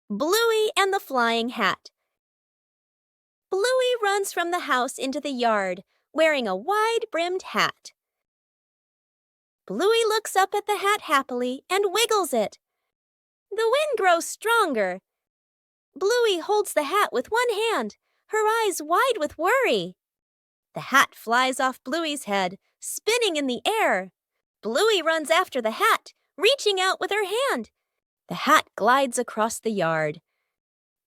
Bluey and the Flying Hat. Bluey runs from the house into the yard, wearing a wide-brimmed hat. Bluey looks up at the hat happily and wiggles it. The wind grows stronger. Bluey holds the hat with one hand, her eyes wide with worry. The hat flies off Bluey's head, spinning in the air. Bluey runs after the hat, reaching out with her hand. The hat glides across the yard.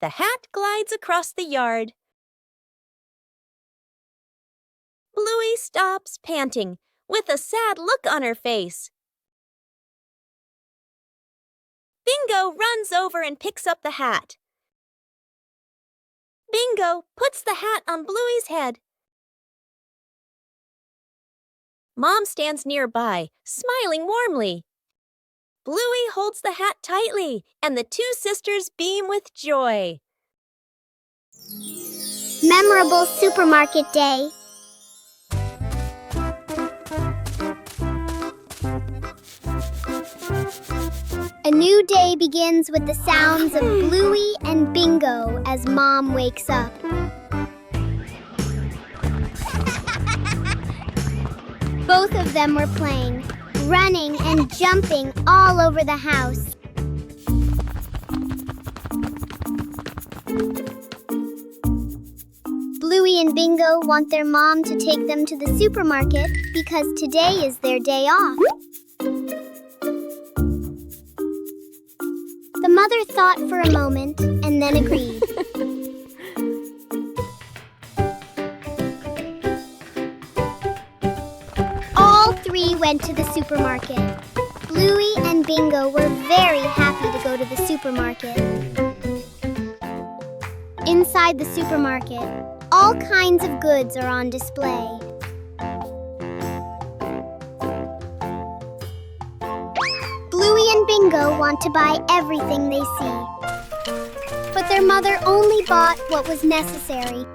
The hat glides across the yard. Bluey stops, panting, with a sad look on her face. Bingo runs over and picks up the hat. Bingo puts the hat on Bluey's head. Mom stands nearby, smiling warmly. Bluey holds the hat tightly, and the two sisters beam with joy. Memorable supermarket day. A new day begins with the sounds of Bluey and Bingo as Mom wakes up. Both of them were playing, running and jumping all over the house. Bluey and Bingo want their mom to take them to the supermarket because today is their day off. The mother thought for a moment and then agreed. All three went to the supermarket. Bluey and Bingo were very happy to go to the supermarket. Inside the supermarket, all kinds of goods are on display. Bluey and Bingo want to buy everything they see. But their mother only bought what was necessary.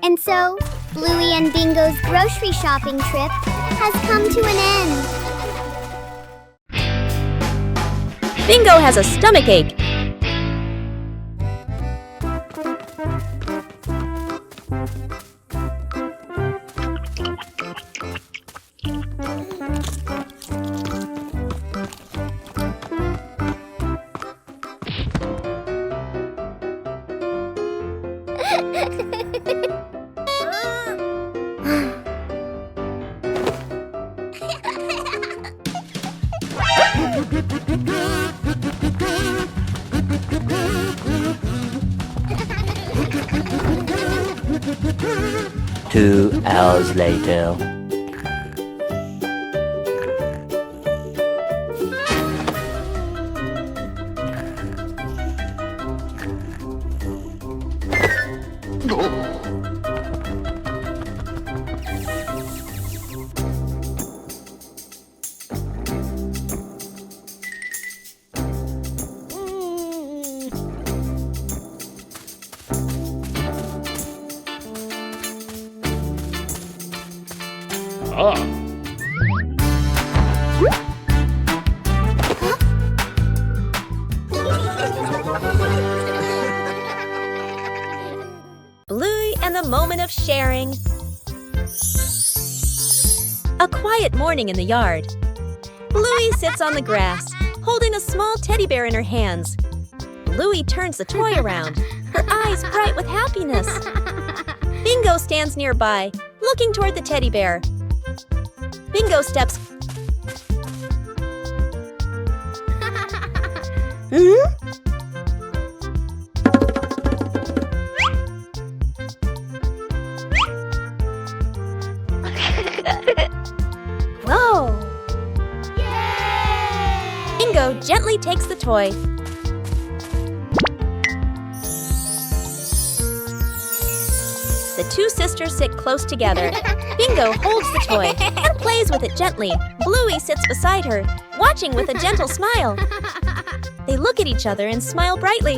And so, Bluey and Bingo's grocery shopping trip has come to an end. Bingo has a stomachache. Two hours later. Bluey and the moment of sharing. A quiet morning in the yard. Bluey sits on the grass, holding a small teddy bear in her hands. Bluey turns the toy around, her eyes bright with happiness. Bingo stands nearby, looking toward the teddy bear. Bingo steps. Whoa! Yay! Bingo gently takes the toy. The two sisters sit close together. Bingo holds the toy and plays with it gently. Bluey sits beside her, watching with a gentle smile. They look at each other and smile brightly.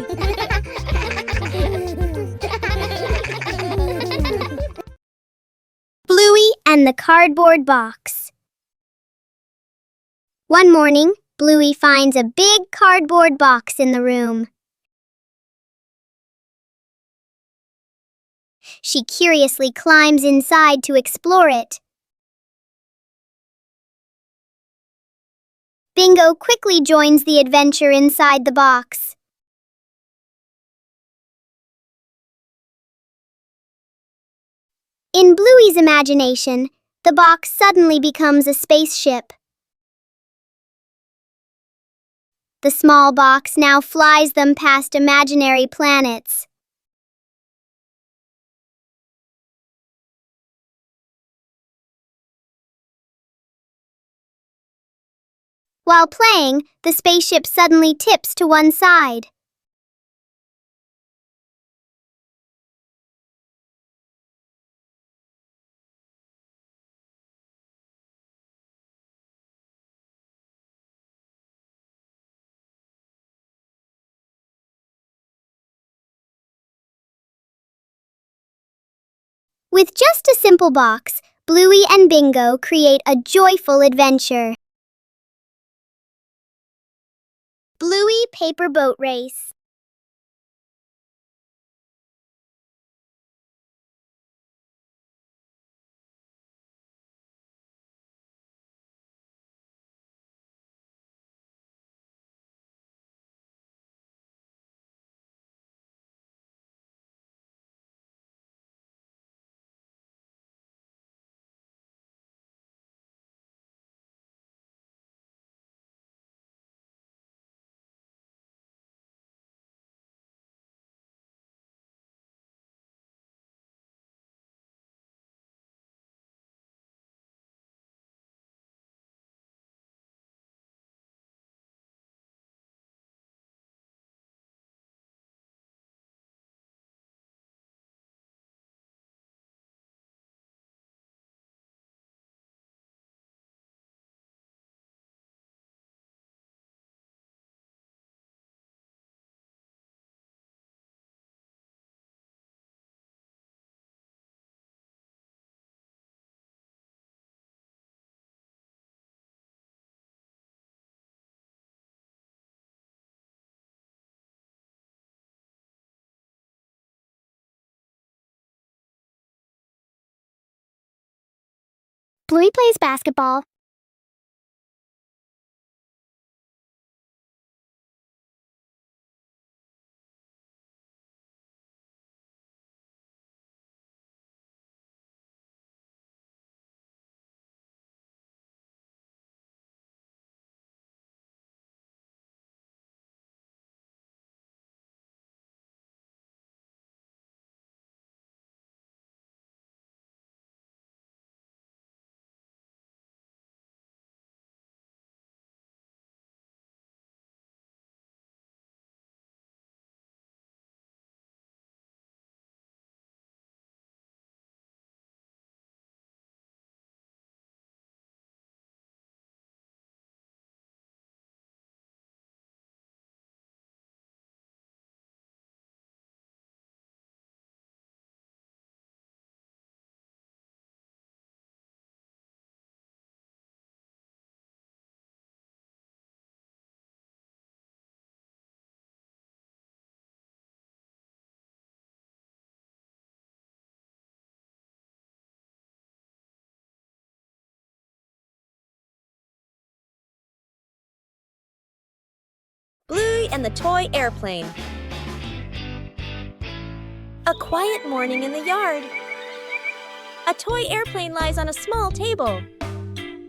Bluey and the cardboard box. One morning, Bluey finds a big cardboard box in the room. she curiously climbs inside to explore it. Bingo quickly joins the adventure inside the box. In Bluey's imagination, the box suddenly becomes a spaceship. The small box now flies them past imaginary planets. While playing, the spaceship suddenly tips to one side. With just a simple box, Bluey and Bingo create a joyful adventure. Bluey Paper Boat Race. Bluey plays basketball. Bluey and the Toy Airplane. A quiet morning in the yard. A toy airplane lies on a small table.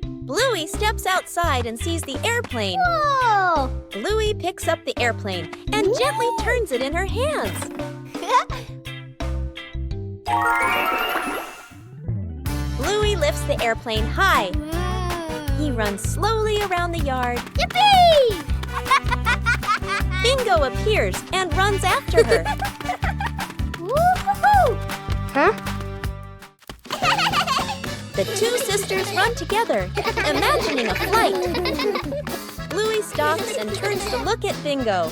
Bluey steps outside and sees the airplane. Whoa! Bluey picks up the airplane and gently turns it in her hands. Bluey lifts the airplane high. He runs slowly around the yard. Yippee! Bingo appears and runs after her. Woo-hoo-hoo! Huh? The two sisters run together, imagining a flight. Bluey stops and turns to look at Bingo.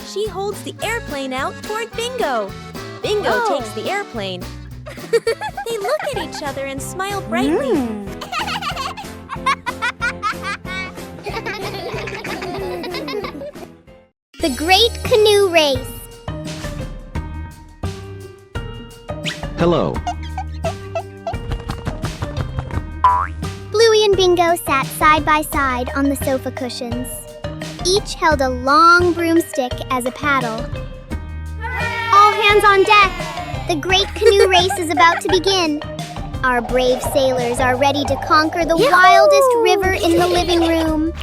She holds the airplane out toward Bingo. Bingo takes the airplane. They look at each other and smile brightly. The Great Canoe Race. Hello. Bluey and Bingo sat side by side on the sofa cushions. Each held a long broomstick as a paddle. All hands on deck! The great canoe race is about to begin. Our brave sailors are ready to conquer the wildest river in the living room.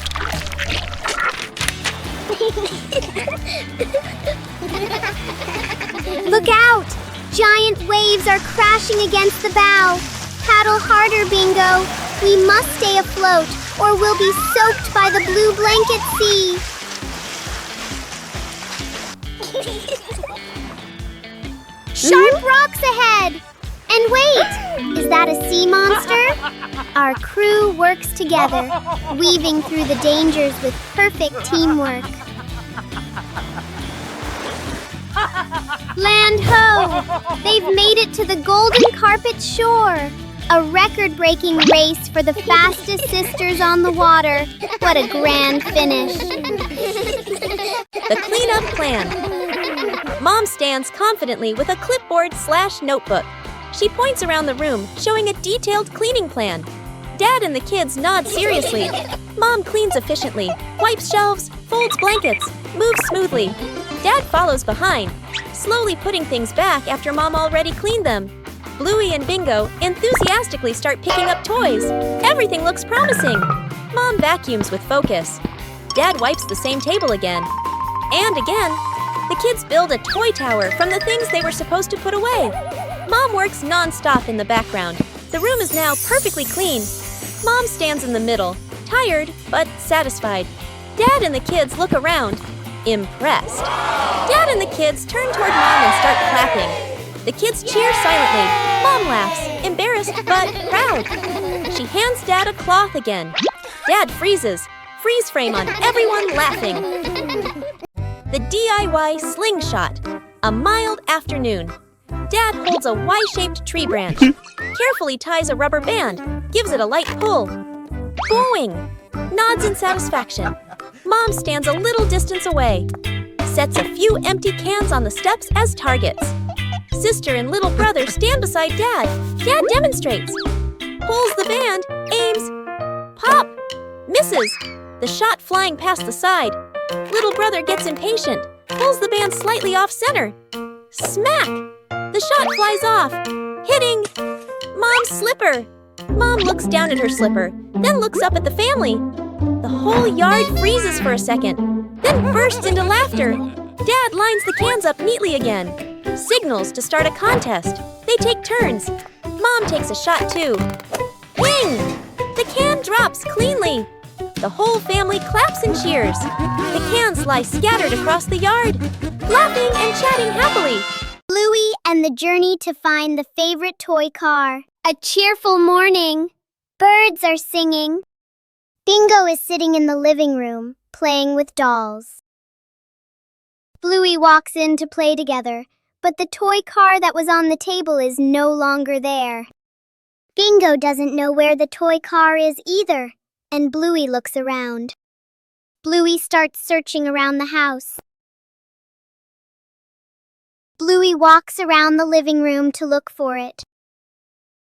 Look out! Giant waves are crashing against the bow. Paddle harder, Bingo. We must stay afloat, or we'll be soaked by the blue blanket sea. Sharp rocks ahead! And wait! Is that a sea monster? Our crew works together, weaving through the dangers with perfect teamwork. Land ho! They've made it to the Golden Carpet shore. A record-breaking race for the fastest sisters on the water. What a grand finish. The cleanup plan. Mom stands confidently with a clipboard/notebook. She points around the room, showing a detailed cleaning plan. Dad and the kids nod seriously. Mom cleans efficiently, wipes shelves, folds blankets, moves smoothly. Dad follows behind, slowly putting things back after Mom already cleaned them. Bluey and Bingo enthusiastically start picking up toys. Everything looks promising. Mom vacuums with focus. Dad wipes the same table again. And again. The kids build a toy tower from the things they were supposed to put away. Mom works non-stop in the background. The room is now perfectly clean. Mom stands in the middle, tired but satisfied. Dad and the kids look around, impressed. Dad and the kids turn toward Mom and start clapping. The kids cheer silently. Mom laughs, embarrassed but proud. She hands Dad a cloth again. Dad freezes, freeze frame on everyone laughing. The DIY slingshot. A mild afternoon. Dad holds a Y-shaped tree branch, carefully ties a rubber band, gives it a light pull. Boing! Nods in satisfaction. Mom stands a little distance away, sets a few empty cans on the steps as targets. Sister and little brother stand beside Dad. Dad demonstrates. Pulls the band, aims. Pop! Misses. The shot flying past the side. Little brother gets impatient, pulls the band slightly off center. Smack! The shot flies off, hitting Mom's slipper. Mom looks down at her slipper, then looks up at the family. The whole yard freezes for a second, then bursts into laughter. Dad lines the cans up neatly again. Signals to start a contest. They take turns. Mom takes a shot too. Wing! The can drops cleanly. The whole family claps and cheers. The cans lie scattered across the yard, laughing and chatting happily. Bluey and the journey to find the favorite toy car. A cheerful morning. Birds are singing. Bingo is sitting in the living room, playing with dolls. Bluey walks in to play together, but the toy car that was on the table is no longer there. Bingo doesn't know where the toy car is either, and Bluey looks around. Bluey starts searching around the house. Bluey walks around the living room to look for it.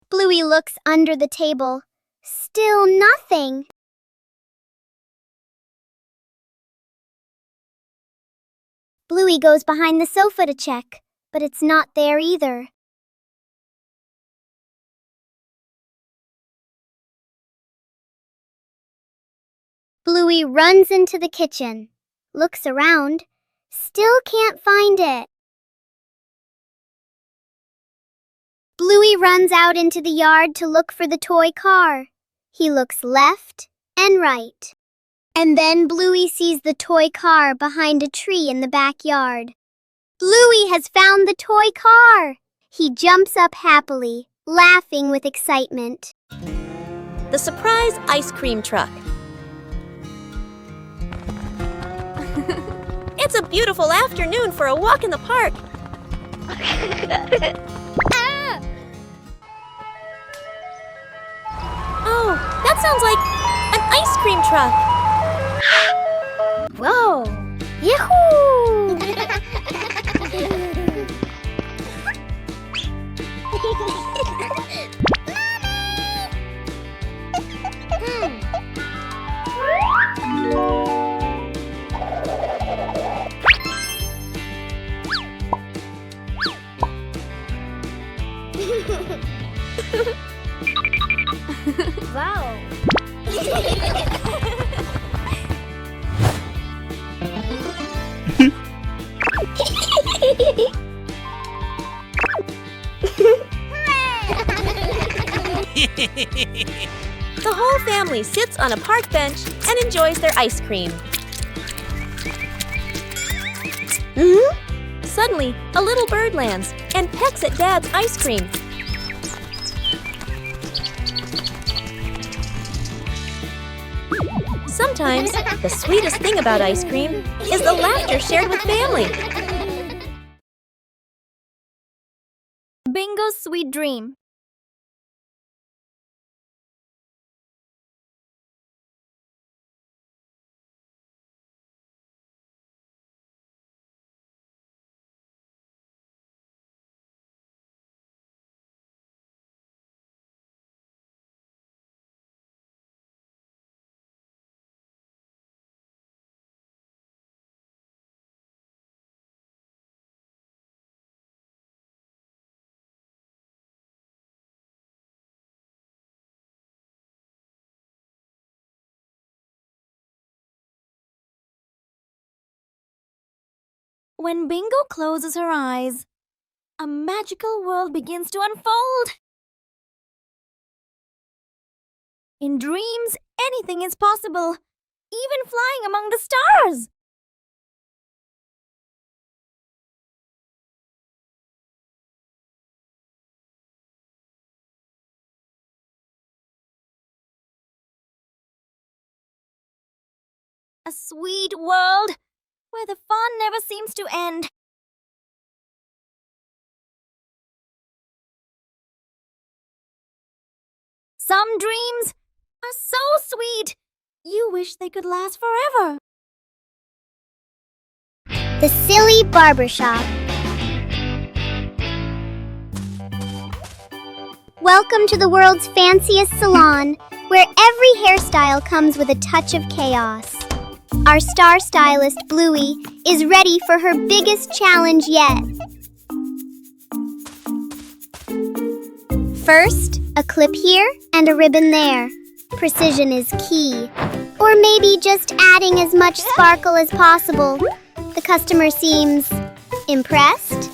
Bluey looks under the table. Still nothing. Bluey goes behind the sofa to check, but it's not there either. Bluey runs into the kitchen, looks around, still can't find it. Bluey runs out into the yard to look for the toy car. He looks left and right. And then Bluey sees the toy car behind a tree in the backyard. Bluey has found the toy car! He jumps up happily, laughing with excitement. The surprise ice cream truck. It's a beautiful afternoon for a walk in the park. Oh, that sounds like an ice cream truck. Whoa! Yahoo! Wow. The whole family sits on a park bench and enjoys their ice cream. Suddenly, a little bird lands and pecks at Dad's ice cream. Sometimes, the sweetest thing about ice cream is the laughter shared with family. Bingo's sweet dream. When Bingo closes her eyes, a magical world begins to unfold. In dreams, anything is possible, even flying among the stars. A sweet world where the fun never seems to end. Some dreams are so sweet, you wish they could last forever. The Silly Barbershop. Welcome to the world's fanciest salon, where every hairstyle comes with a touch of chaos. Our star stylist, Bluey, is ready for her biggest challenge yet. First, a clip here and a ribbon there. Precision is key. Or maybe just adding as much sparkle as possible. The customer seems impressed.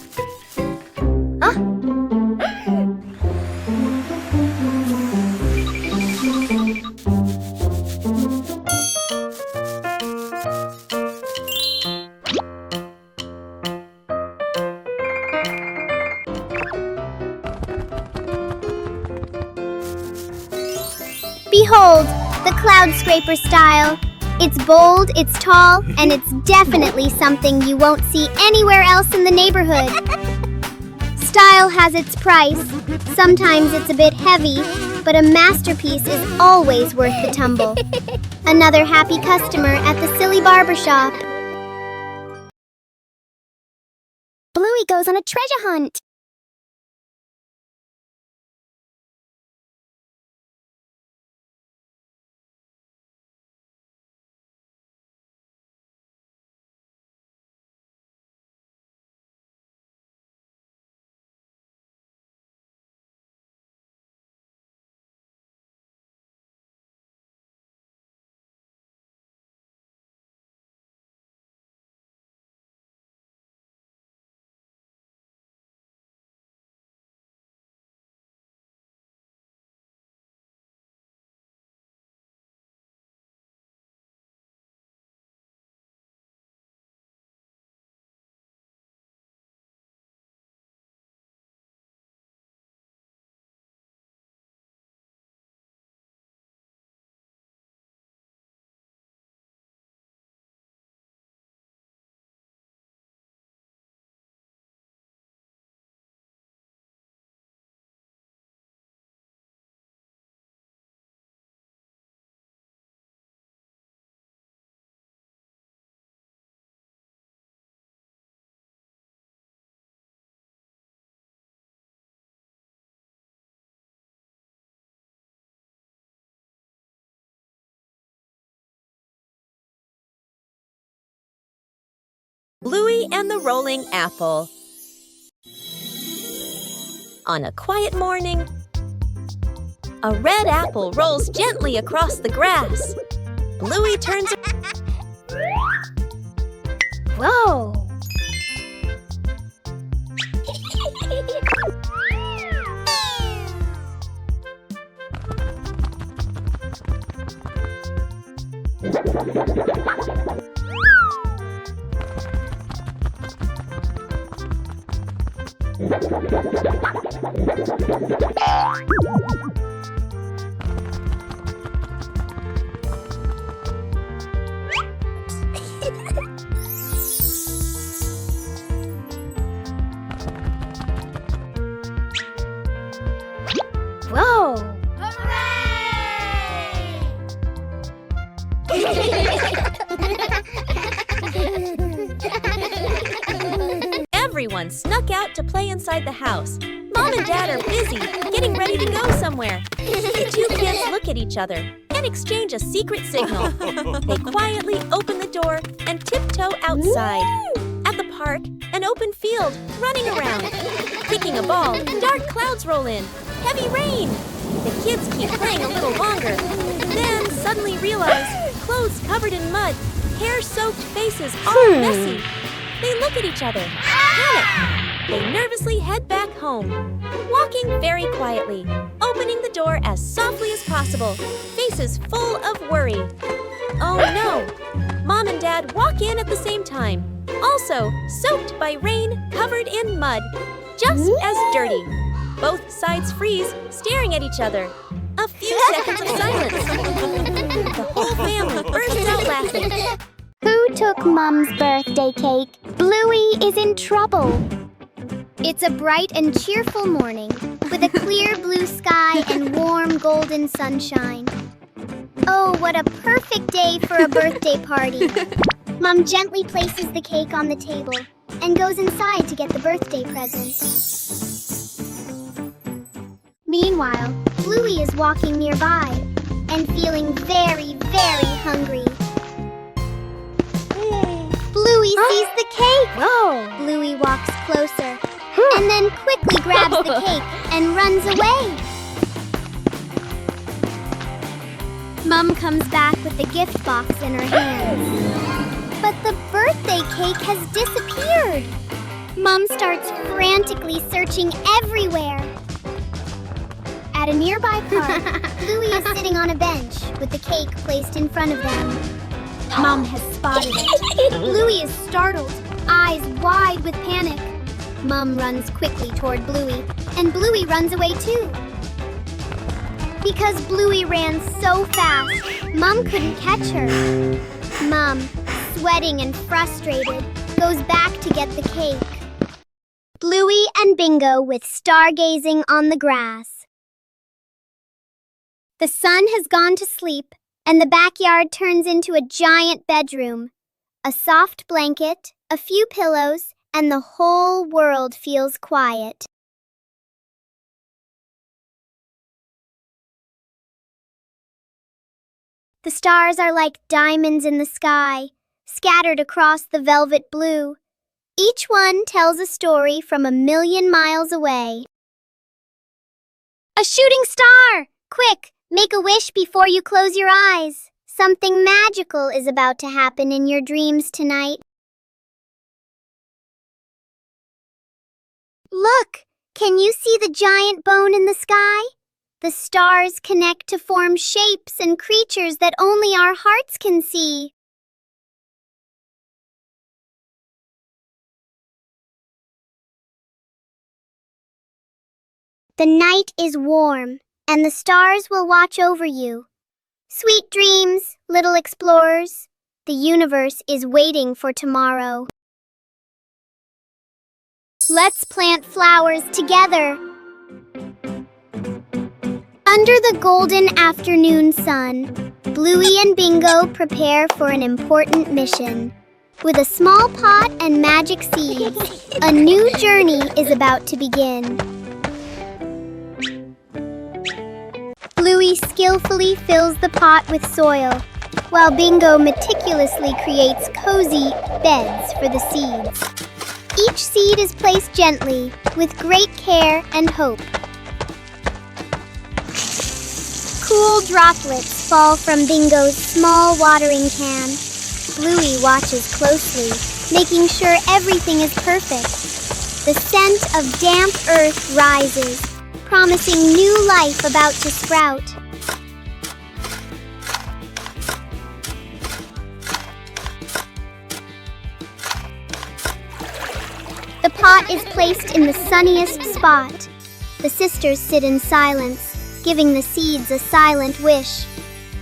Behold, the cloud scraper style. It's bold, it's tall, and it's definitely something you won't see anywhere else in the neighborhood. Style has its price. Sometimes it's a bit heavy, but a masterpiece is always worth the tumble. Another happy customer at the Silly Barbershop. Bluey goes on a treasure hunt. Bluey and the Rolling Apple. On a quiet morning, a red apple rolls gently across the grass. Bluey turns. Whoa! Whoa! Everyone snuck out to play inside the house. Mom and Dad are busy, getting ready to go somewhere. The two kids look at each other and exchange a secret signal. They quietly open the door and tiptoe outside. At the park, an open field, running around. Kicking a ball, dark clouds roll in. Heavy rain! The kids keep playing a little longer, then suddenly realize clothes covered in mud, hair-soaked faces all messy. They look at each other, panic. They nervously head back home, walking very quietly, opening the door as softly as possible, faces full of worry. Oh no! Mom and Dad walk in at the same time, also soaked by rain, covered in mud, just as dirty. Both sides freeze, staring at each other. A few seconds of silence. The whole family bursts out laughing. Who took Mom's birthday cake? Bluey is in trouble. It's a bright and cheerful morning with a clear blue sky and warm golden sunshine. Oh, what a perfect day for a birthday party. Mom gently places the cake on the table and goes inside to get the birthday present. Meanwhile, Bluey is walking nearby and feeling very, very hungry. Bluey sees the cake! Whoa! Bluey walks closer and then quickly grabs the cake and runs away. Mom comes back with the gift box in her hands. But the birthday cake has disappeared. Mom starts frantically searching everywhere. At a nearby park, Bluey is sitting on a bench with the cake placed in front of them. Mom has spotted it. Bluey is startled, eyes wide with panic. Mom runs quickly toward Bluey, and Bluey runs away too. Because Bluey ran so fast, Mom couldn't catch her. Mom, sweating and frustrated, goes back to get the cake. Bluey and Bingo with stargazing on the grass. The sun has gone to sleep, and the backyard turns into a giant bedroom. A soft blanket, a few pillows, and the whole world feels quiet. The stars are like diamonds in the sky, scattered across the velvet blue. Each one tells a story from 1,000,000 miles away. A shooting star! Quick, make a wish before you close your eyes. Something magical is about to happen in your dreams tonight. Look! Can you see the giant bone in the sky? The stars connect to form shapes and creatures that only our hearts can see. The night is warm, and the stars will watch over you. Sweet dreams, little explorers. The universe is waiting for tomorrow. Let's plant flowers together. Under the golden afternoon sun, Bluey and Bingo prepare for an important mission. With a small pot and magic seeds, a new journey is about to begin. Bluey skillfully fills the pot with soil while Bingo meticulously creates cozy beds for the seeds. Each seed is placed gently, with great care and hope. Cool droplets fall from Bingo's small watering can. Bluey watches closely, making sure everything is perfect. The scent of damp earth rises, promising new life about to sprout. The pot is placed in the sunniest spot. The sisters sit in silence, giving the seeds a silent wish.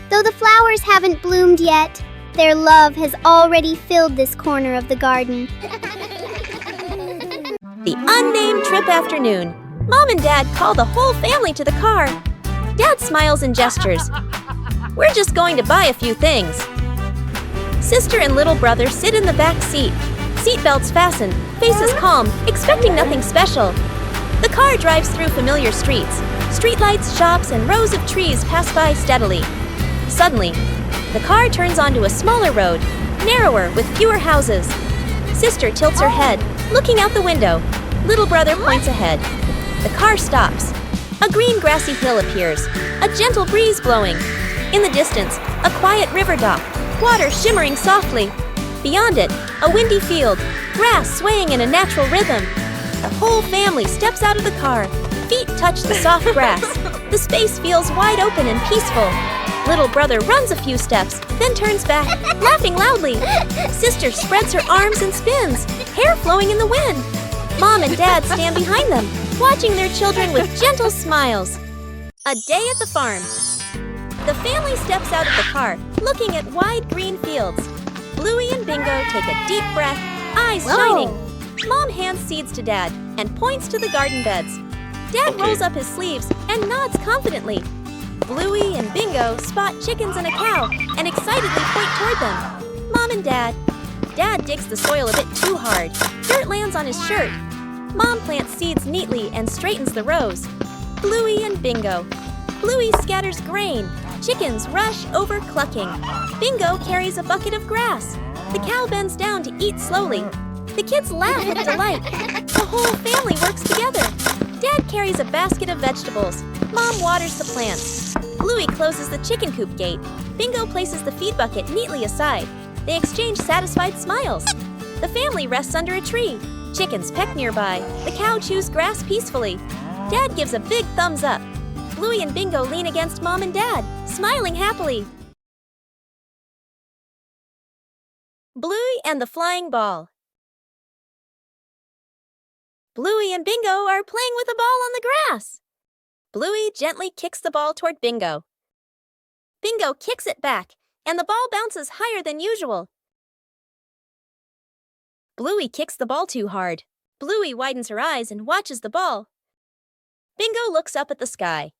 Though the flowers haven't bloomed yet, their love has already filled this corner of the garden. The unnamed trip afternoon. Mom and Dad call the whole family to the car. Dad smiles and gestures. We're just going to buy a few things. Sister and little brother sit in the back seat. Seatbelts fastened, faces calm, expecting nothing special. The car drives through familiar streets. Streetlights, shops, and rows of trees pass by steadily. Suddenly, the car turns onto a smaller road, narrower with fewer houses. Sister tilts her head, looking out the window. Little brother points ahead. The car stops. A green grassy hill appears, a gentle breeze blowing. In the distance, a quiet river dock, water shimmering softly. Beyond it, a windy field, grass swaying in a natural rhythm. The whole family steps out of the car. Feet touch the soft grass. The space feels wide open and peaceful. Little brother runs a few steps, then turns back, laughing loudly. Sister spreads her arms and spins, hair flowing in the wind. Mom and Dad stand behind them, watching their children with gentle smiles. A day at the farm. The family steps out of the car, looking at wide green fields. Bluey and Bingo take a deep breath, eyes shining. Mom hands seeds to Dad and points to the garden beds. Dad rolls up his sleeves and nods confidently. Bluey and Bingo spot chickens and a cow and excitedly point toward them. Mom and Dad. Dad digs the soil a bit too hard. Dirt lands on his shirt. Mom plants seeds neatly and straightens the rows. Bluey and Bingo. Bluey scatters grain. Chickens rush over clucking. Bingo carries a bucket of grass. The cow bends down to eat slowly. The kids laugh with delight. The whole family works together. Dad carries a basket of vegetables. Mom waters the plants. Bluey closes the chicken coop gate. Bingo places the feed bucket neatly aside. They exchange satisfied smiles. The family rests under a tree. Chickens peck nearby. The cow chews grass peacefully. Dad gives a big thumbs up. Bluey and Bingo lean against Mom and Dad, smiling happily. Bluey and the flying ball. Bluey and Bingo are playing with a ball on the grass. Bluey gently kicks the ball toward Bingo. Bingo kicks it back, and the ball bounces higher than usual. Bluey kicks the ball too hard. Bluey widens her eyes and watches the ball. Bingo looks up at the sky.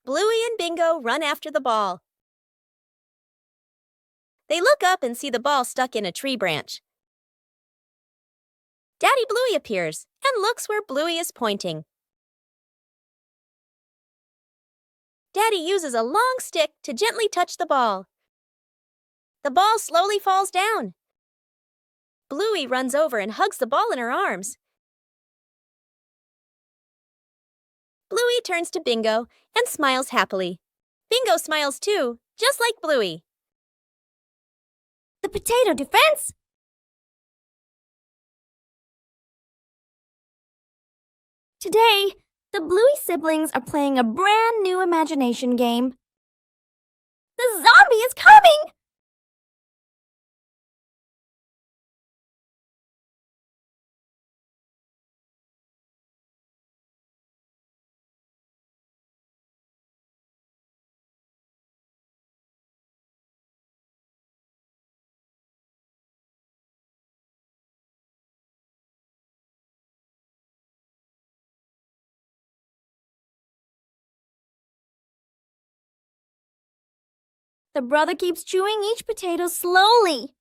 Bluey and Bingo run after the ball. They look up and see the ball stuck in a tree branch. Daddy Bluey appears and looks where Bluey is pointing. Daddy uses a long stick to gently touch the ball. The ball slowly falls down. Bluey runs over and hugs the ball in her arms. Bluey turns to Bingo and smiles happily. Bingo smiles too, just like Bluey. The potato defense? Today, the Bluey siblings are playing a brand new imagination game. The zombie is coming! The brother keeps chewing each potato slowly.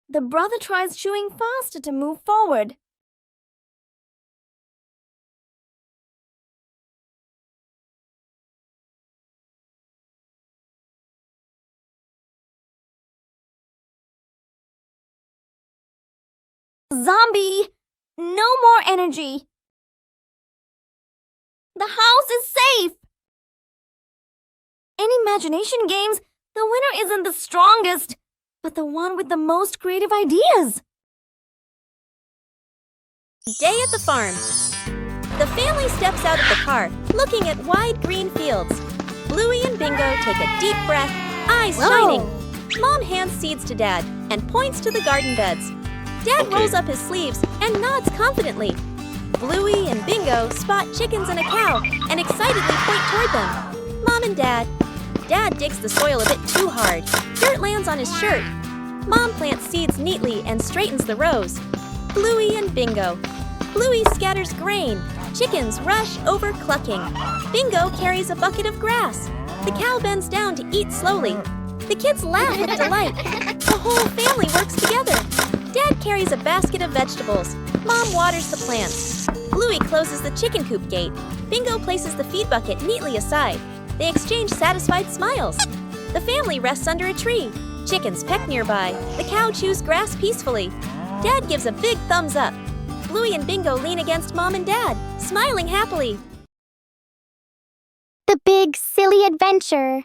The brother tries chewing faster to move forward. Zombie, no more energy. The house is safe. In imagination games, the winner isn't the strongest, but the one with the most creative ideas. Day at the farm. The family steps out of the car, looking at wide green fields. Bluey and Bingo take a deep breath, eyes shining. Mom hands seeds to Dad and points to the garden beds. Dad rolls up his sleeves and nods confidently. Bluey and Bingo spot chickens and a cow and excitedly point toward them. Mom and Dad. Dad digs the soil a bit too hard. Dirt lands on his shirt. Mom plants seeds neatly and straightens the rows. Bluey and Bingo. Bluey scatters grain. Chickens rush over clucking. Bingo carries a bucket of grass. The cow bends down to eat slowly. The kids laugh with delight. The whole family works together. Dad carries a basket of vegetables. Mom waters the plants. Bluey closes the chicken coop gate. Bingo places the feed bucket neatly aside. They exchange satisfied smiles. The family rests under a tree. Chickens peck nearby. The cow chews grass peacefully. Dad gives a big thumbs up. Bluey and Bingo lean against Mom and Dad, smiling happily. The big, silly adventure.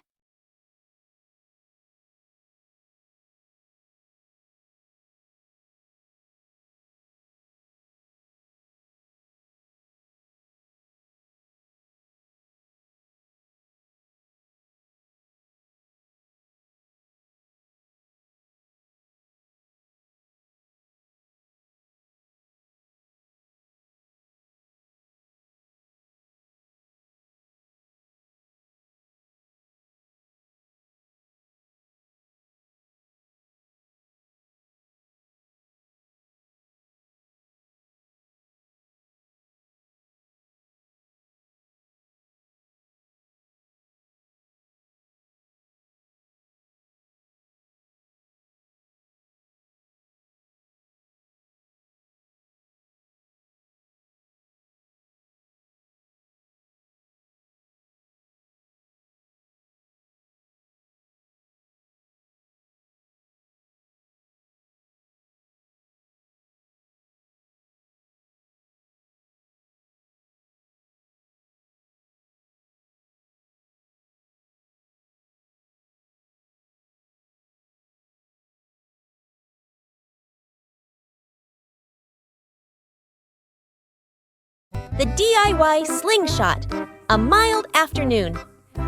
The DIY slingshot. A mild afternoon.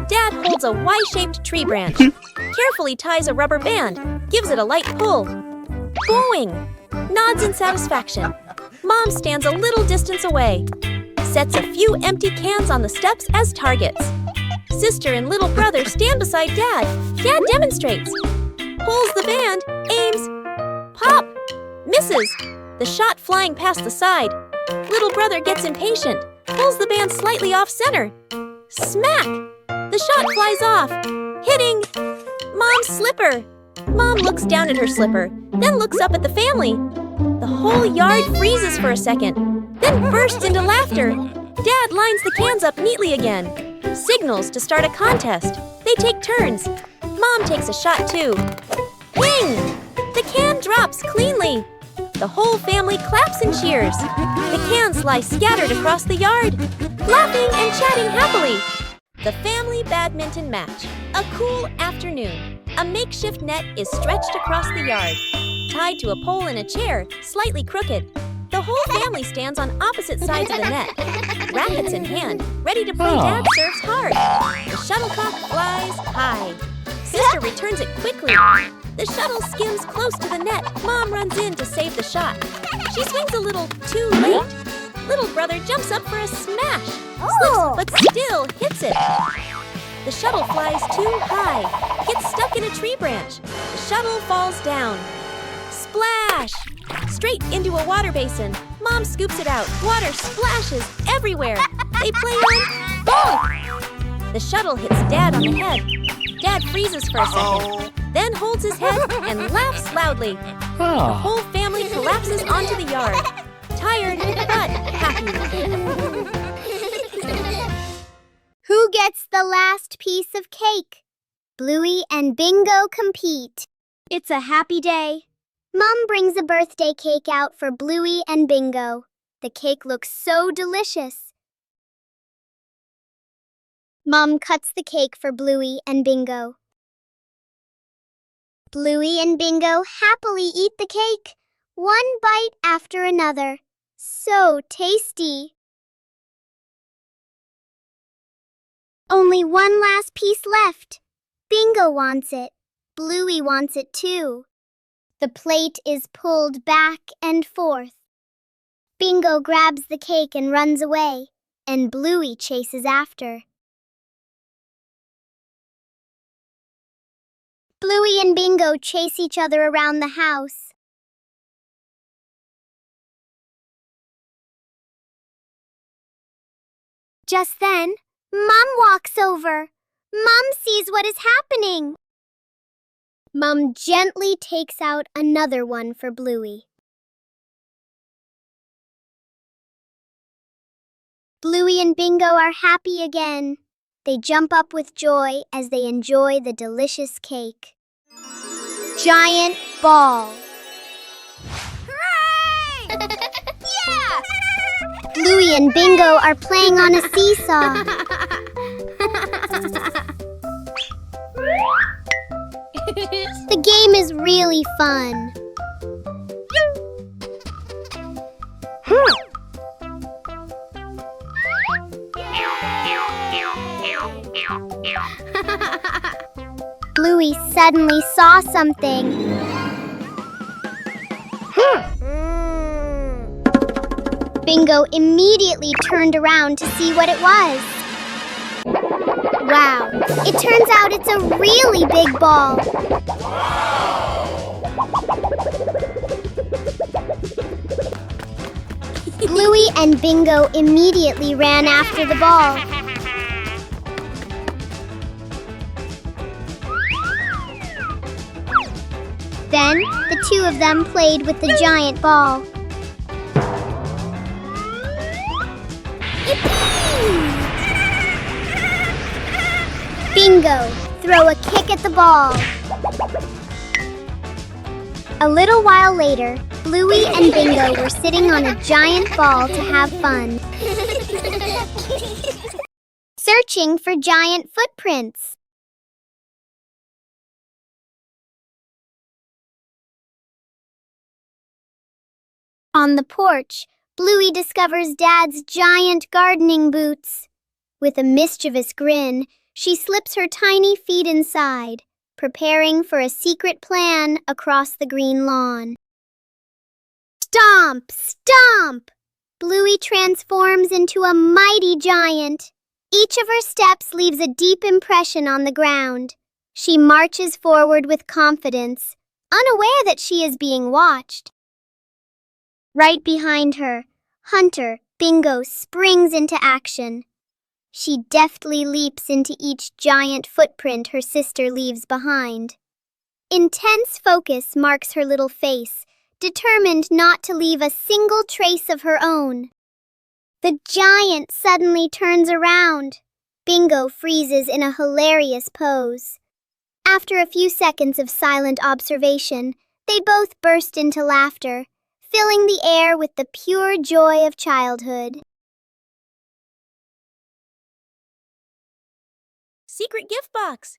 Dad holds a Y-shaped tree branch. Carefully ties a rubber band. Gives it a light pull. Boing! Nods in satisfaction. Mom stands a little distance away. Sets a few empty cans on the steps as targets. Sister and little brother stand beside Dad. Dad demonstrates. Pulls the band. Aims. Pop! Misses. The shot flying past the side. Little brother gets impatient, pulls the band slightly off-center. Smack! The shot flies off, hitting Mom's slipper. Mom looks down at her slipper, then looks up at the family. The whole yard freezes for a second, then bursts into laughter. Dad lines the cans up neatly again. Signals to start a contest. They take turns. Mom takes a shot too. Ping! The can drops cleanly. The whole family claps and cheers. The cans lie scattered across the yard, laughing and chatting happily. The family badminton match. A cool afternoon. A makeshift net is stretched across the yard, tied to a pole in a chair, slightly crooked. The whole family stands on opposite sides of the net, rackets in hand, ready to play Dad serves hard. The shuttlecock flies high. Sister returns it quickly. The shuttle skims close to the net. Mom runs in to save the shot. She swings a little too late. Little brother jumps up for a smash. Slips, but still hits it. The shuttle flies too high. Gets stuck in a tree branch. The shuttle falls down. Splash! Straight into a water basin. Mom scoops it out. Water splashes everywhere. They play on bonk! The shuttle hits Dad on the head. Dad freezes for a second, then holds his head and laughs loudly. The whole family collapses onto the yard, tired but happy. Who gets the last piece of cake? Bluey and Bingo compete. It's a happy day. Mom brings a birthday cake out for Bluey and Bingo. The cake looks so delicious. Mom cuts the cake for Bluey and Bingo. Bluey and Bingo happily eat the cake, one bite after another. So tasty! Only one last piece left. Bingo wants it. Bluey wants it too. The plate is pulled back and forth. Bingo grabs the cake and runs away, and Bluey chases after. Bluey and Bingo chase each other around the house. Just then, Mom walks over. Mom sees what is happening. Mom gently takes out another one for Bluey. Bluey and Bingo are happy again. They jump up with joy as they enjoy the delicious cake. Giant ball. Hooray! Yeah! Bluey and Bingo are playing on a seesaw. The game is really fun. Bluey suddenly saw something. Bingo immediately turned around to see what it was. Wow, it turns out it's a really big ball. Bluey and Bingo immediately ran after the ball. Then, the two of them played with the giant ball. Bingo, throw a kick at the ball. A little while later, Bluey and Bingo were sitting on a giant ball to have fun. Searching for giant footprints. On the porch, Bluey discovers Dad's giant gardening boots. With a mischievous grin, she slips her tiny feet inside, preparing for a secret plan across the green lawn. Stomp! Stomp! Bluey transforms into a mighty giant. Each of her steps leaves a deep impression on the ground. She marches forward with confidence, unaware that she is being watched. Right behind her, Hunter, Bingo, springs into action. She deftly leaps into each giant footprint her sister leaves behind. Intense focus marks her little face, determined not to leave a single trace of her own. The giant suddenly turns around. Bingo freezes in a hilarious pose. After a few seconds of silent observation, they both burst into laughter, filling the air with the pure joy of childhood. Secret gift box.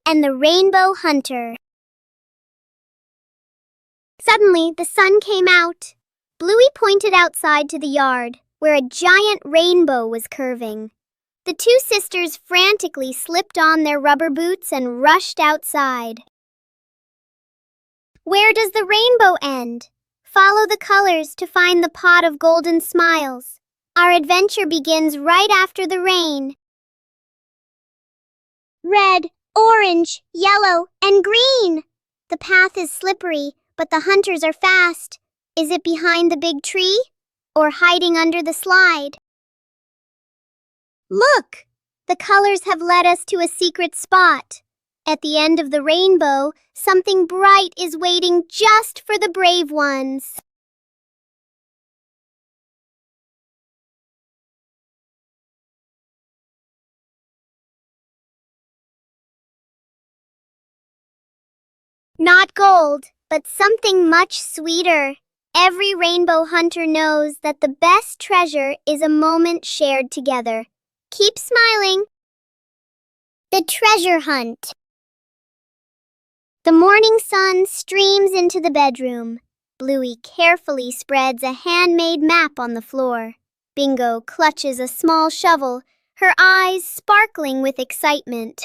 and the Rainbow Hunter. Suddenly, the sun came out. Bluey pointed outside to the yard, where a giant rainbow was curving. The two sisters frantically slipped on their rubber boots and rushed outside. Where does the rainbow end? Follow the colors to find the pot of golden smiles. Our adventure begins right after the rain. Red, orange, yellow, and green. The path is slippery, but the hunters are fast. Is it behind the big tree or hiding under the slide? Look! The colors have led us to a secret spot. At the end of the rainbow, something bright is waiting just for the brave ones. Not gold, but something much sweeter. Every rainbow hunter knows that the best treasure is a moment shared together. Keep smiling. The treasure hunt. The morning sun streams into the bedroom. Bluey carefully spreads a handmade map on the floor. Bingo clutches a small shovel, her eyes sparkling with excitement.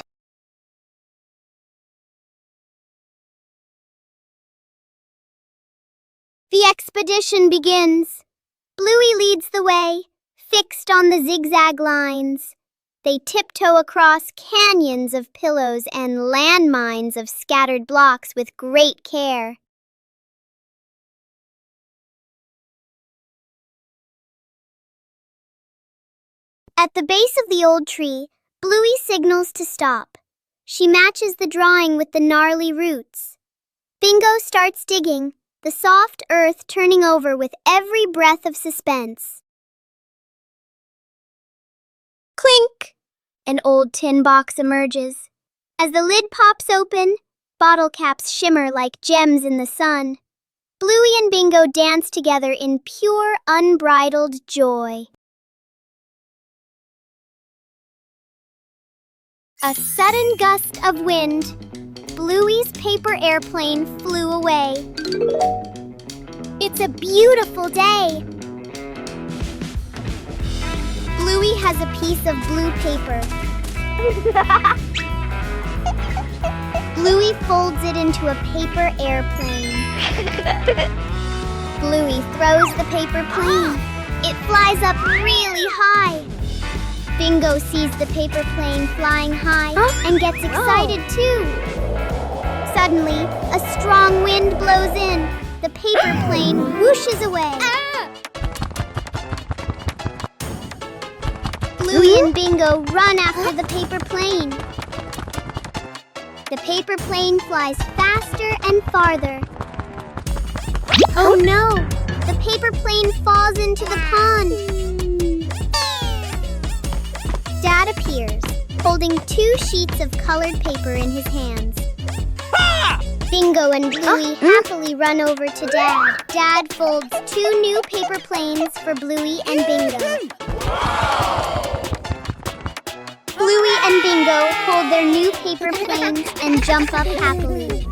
The expedition begins. Bluey leads the way, fixed on the zigzag lines. They tiptoe across canyons of pillows and landmines of scattered blocks with great care. At the base of the old tree, Bluey signals to stop. She matches the drawing with the gnarly roots. Bingo starts digging, the soft earth turning over with every breath of suspense. Clink! An old tin box emerges. As the lid pops open, bottle caps shimmer like gems in the sun. Bluey and Bingo dance together in pure, unbridled joy. A sudden gust of wind. Bluey's paper airplane flew away. It's a beautiful day. Bluey has a piece of blue paper. Bluey folds it into a paper airplane. Bluey throws the paper plane. It flies up really high. Bingo sees the paper plane flying high and gets excited too. Suddenly, a strong wind blows in. The paper plane whooshes away. Bluey and Bingo run after the paper plane. The paper plane flies faster and farther. Oh no! The paper plane falls into the pond. Dad appears, holding 2 sheets of colored paper in his hands. Bingo and Bluey happily run over to Dad. Dad folds 2 new paper planes for Bluey and Bingo. Bluey and Bingo hold their new paper planes and jump up happily.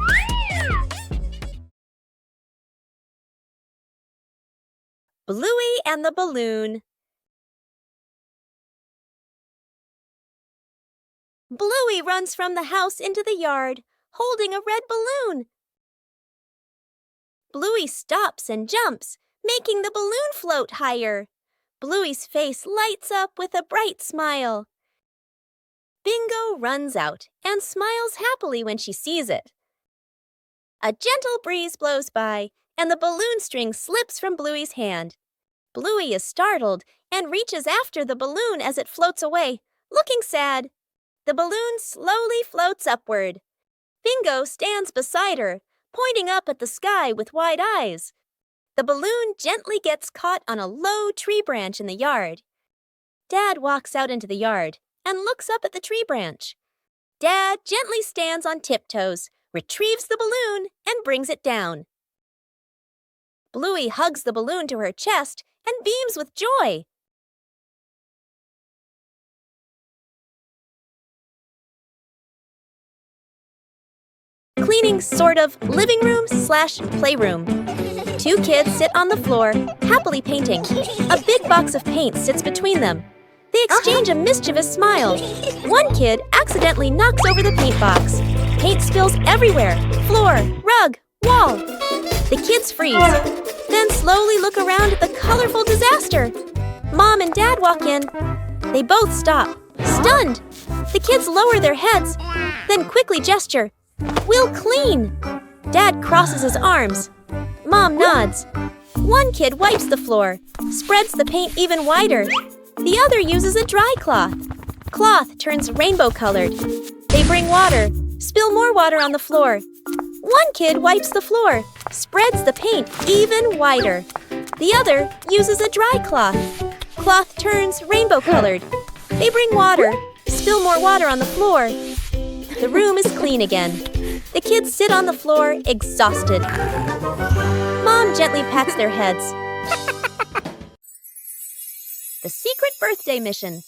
Bluey and the Balloon. Bluey runs from the house into the yard, holding a red balloon. Bluey stops and jumps, making the balloon float higher. Bluey's face lights up with a bright smile. Bingo runs out and smiles happily when she sees it. A gentle breeze blows by, and the balloon string slips from Bluey's hand. Bluey is startled and reaches after the balloon as it floats away, looking sad. The balloon slowly floats upward. Bingo stands beside her, pointing up at the sky with wide eyes. The balloon gently gets caught on a low tree branch in the yard. Dad walks out into the yard and looks up at the tree branch. Dad gently stands on tiptoes, retrieves the balloon, and brings it down. Bluey hugs the balloon to her chest and beams with joy. cleaning sort of living room slash playroom. Two kids sit on the floor, happily painting. A big box of paint sits between them. They exchange a mischievous smile. One kid accidentally knocks over the paint box. Paint spills everywhere, floor, rug, wall. The kids freeze, then slowly look around at the colorful disaster. Mom and Dad walk in. They both stop, stunned. The kids lower their heads, then quickly gesture. "We'll clean." Dad crosses his arms. Mom nods. One kid wipes the floor, spreads the paint even wider. The other uses a dry cloth. Cloth turns rainbow-colored. They bring water, spill more water on the floor. One kid wipes the floor, spreads the paint even wider. The other uses a dry cloth. Cloth turns rainbow-colored. They bring water, spill more water on the floor. The room is clean again. The kids sit on the floor, exhausted. Mom gently pats their heads. The secret birthday mission.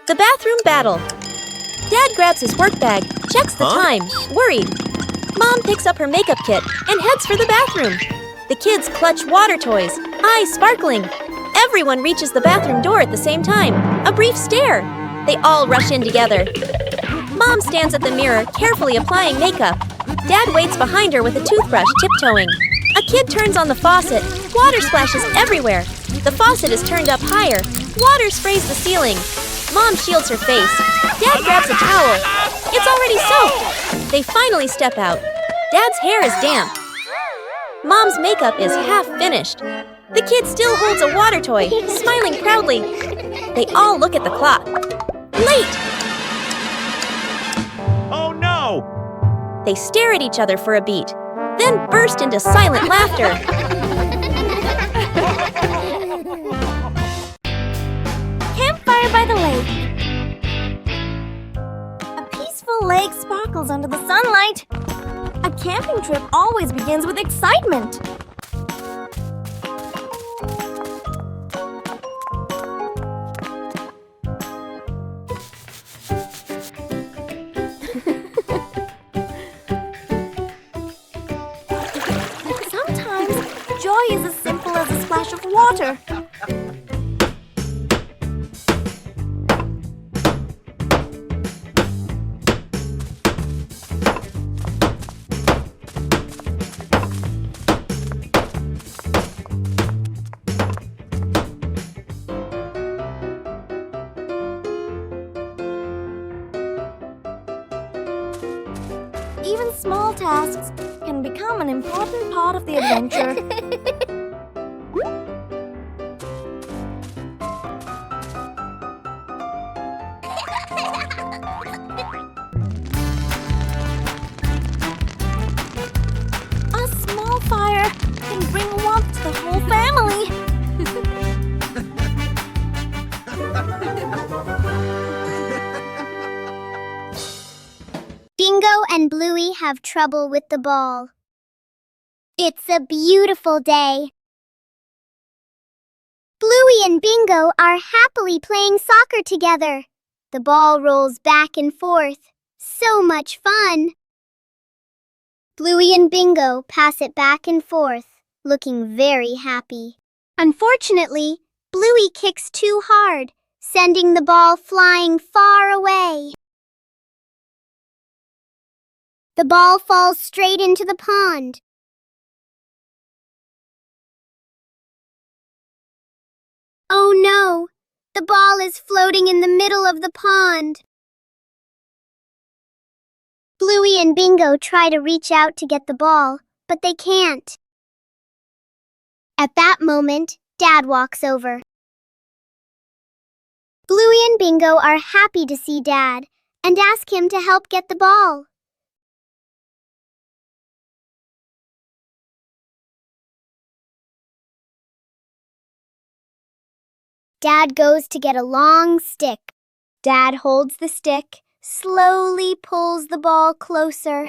The bathroom battle. Dad grabs his work bag, checks the time, worried. Mom picks up her makeup kit and heads for the bathroom. The kids clutch water toys, eyes sparkling. Everyone reaches the bathroom door at the same time. A brief stare. They all rush in together. Mom stands at the mirror, carefully applying makeup. Dad waits behind her with a toothbrush, tiptoeing. A kid turns on the faucet. Water splashes everywhere. The faucet is turned up higher. Water sprays the ceiling. Mom shields her face. Dad grabs a towel. It's already soaked. They finally step out. Dad's hair is damp. Mom's makeup is half finished. The kid still holds a water toy, smiling proudly. They all look at the clock. Late! Oh no! They stare at each other for a beat, then burst into silent laughter. Campfire by the lake. A peaceful lake sparkles under the sunlight. A camping trip always begins with excitement. Sometimes joy is as simple as a splash of water. Even small tasks can become an important part of the adventure. A small fire can bring warmth to the whole family. Bingo and Bluey have trouble with the ball. It's a beautiful day. Bluey and Bingo are happily playing soccer together. The ball rolls back and forth. So much fun! Bluey and Bingo pass it back and forth, looking very happy. Unfortunately, Bluey kicks too hard, sending the ball flying far away. The ball falls straight into the pond. Oh no! The ball is floating in the middle of the pond. Bluey and Bingo try to reach out to get the ball, but they can't. At that moment, Dad walks over. Bluey and Bingo are happy to see Dad and ask him to help get the ball. Dad goes to get a long stick. Dad holds the stick, slowly pulls the ball closer.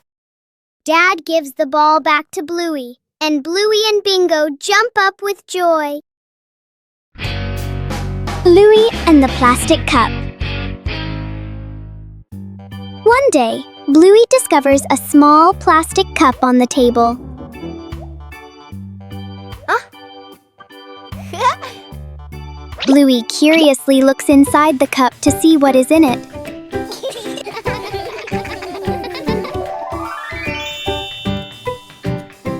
Dad gives the ball back to Bluey, and Bluey and Bingo jump up with joy. Bluey and the plastic cup. One day, Bluey discovers a small plastic cup on the table. Bluey curiously looks inside the cup to see what is in it.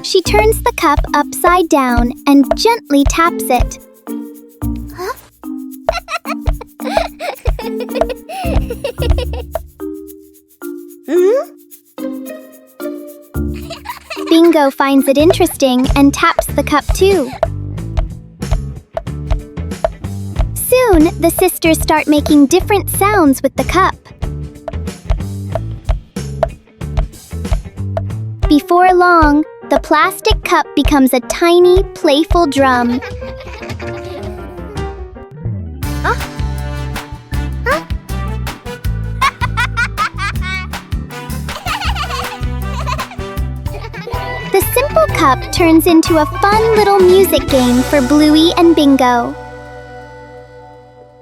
She turns the cup upside down and gently taps it. Bingo finds it interesting and taps the cup too. Soon, the sisters start making different sounds with the cup. Before long, the plastic cup becomes a tiny, playful drum. The simple cup turns into a fun little music game for Bluey and Bingo.